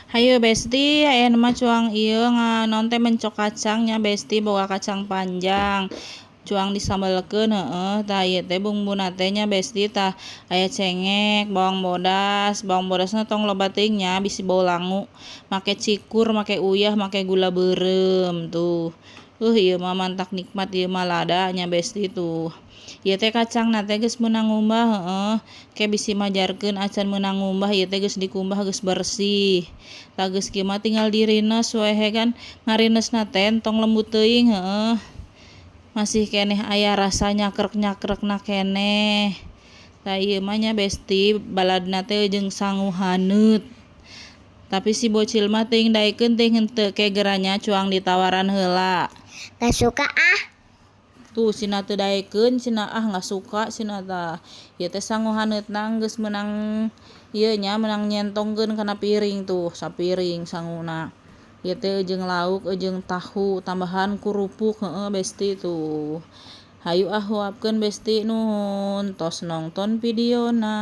Hayu besti aya mah cuang ieu nganon teh mencok kacangnya besti boga kacang panjang. Cuang disambelkeun heueuh tah ieu teh bumbuna teh nya besti tah aya cengek, bawang bodasna tong loba teuing nya bisi bau langu. Make cikur, make uyah, make gula beureum tuh. Ieu mah mantak nikmat ieu mah lada nya besti tuh. Ieu teh kacangna teh geus meunang ngumbah heueuh. Ke bisi majarkeun acan meunang ngumbah ieu teh geus dikumbah geus bersih. Tah geus kieu mah tinggal dirines we he kan ngarinesna teh entong lembut teuing heueuh. Masih keneh aya rasa nyakrek-nyakrekna keneh. Tah ieu mah nya besti baladna teh jeung sangu haneut. Tapi si bocil mah teuing daekeun teh henteu ke geranya cuang ditawaran heula. Gak suka ah. Tuh cenah teu daekeun cenah nggak suka cenah tah. Ieu teh sangu haneutna geus meunang ieu nya meunang nyentongkeun kana piring tuh sapiring sanguna. Ieu teh jeung lauk jeung tahu tambahan kurupuk heueuh besti tuh. Hayu huapkeun besti nuhun tos nongton videona.